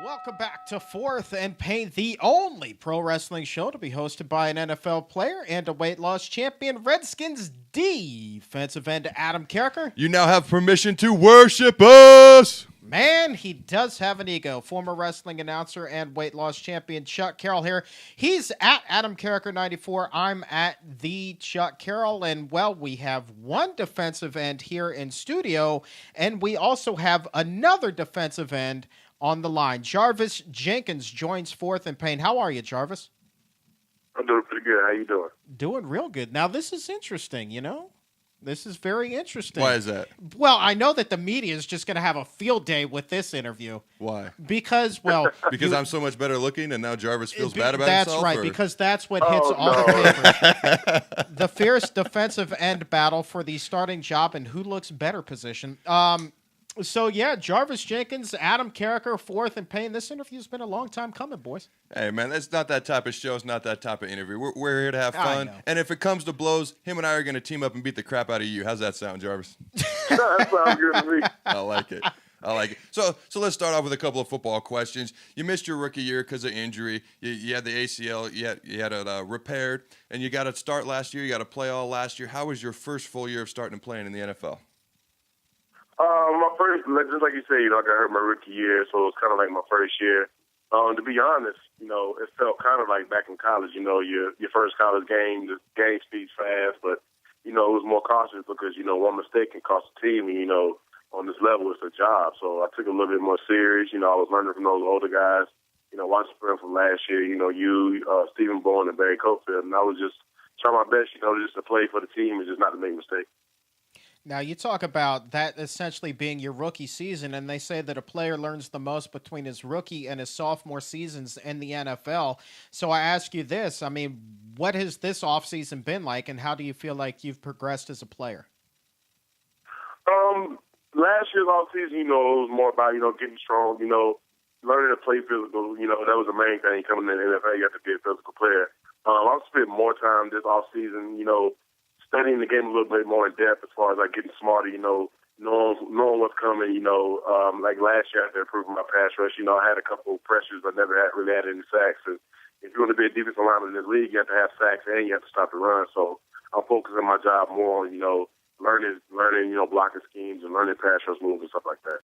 Welcome back to Fourth and Pain, the only pro wrestling show to be hosted by an NFL player and a weight loss champion, Redskins defensive end Adam Carricker. You now have permission to worship us. Man, he does have an ego. Former wrestling announcer and weight loss champion Chuck Carroll here. He's at Adam Carricker 94. I'm at the Chuck Carroll. And, well, we have one defensive end here in studio, and we also have another defensive end on the line. Jarvis Jenkins joins Fourth and Pain. How are you, Jarvis? I'm doing pretty good. How you doing? Doing real good. Now, this is interesting, you know? This is very interesting. Why is that? Well, I know that the media is just going to have a field day with this interview. Why? Because, well... Because I'm so much better looking and now Jarvis feels bad about that's himself? That's right, or? because that's what hits all the papers. The fierce defensive end battle for the starting job and who looks better position. So, yeah, Jarvis Jenkins, Adam Carricker, Fourth and Pain. This interview's been a long time coming, boys. Hey, man, that's not that type of show. It's not that type of interview. We're here to have I fun. know. And if it comes to blows, him and I are going to team up and beat the crap out of you. How's that sound, Jarvis? That sounds good to me. I like it. I like it. So let's start off with a couple of football questions. You missed your rookie year because of injury. You had the ACL. You had it repaired. And you got to start last year. You got to play all last year. How was your first full year of starting and playing in the NFL? My first, just like you said, I got hurt my rookie year, so it was kind of like my first year. To be honest, it felt kind of like back in college. Your first college game, the game speeds fast, but it was more cautious because one mistake can cost the team. And, on this level, it's a job, so I took it a little bit more serious. I was learning from those older guys. Watching film from last year. Stephen Bowen and Barry Cofield, and I was just trying my best. Just to play for the team and just not to make mistakes. Now, you talk about that essentially being your rookie season, and they say that a player learns the most between his rookie and his sophomore seasons in the NFL. So I ask you this, what has this offseason been like, and how do you feel like you've progressed as a player? Last year's offseason, it was more about, getting strong, learning to play physical. That was the main thing coming in the NFL. You have to be a physical player. I've spent more time this offseason, studying the game a little bit more in depth as far as getting smarter, knowing what's coming, like last year after improving my pass rush, I had a couple of pressures but never really had any sacks. And if you want to be a defensive lineman in this league, you have to have sacks and you have to stop the run. So I'm focusing my job more on, learning, blocking schemes and learning pass rush moves and stuff like that.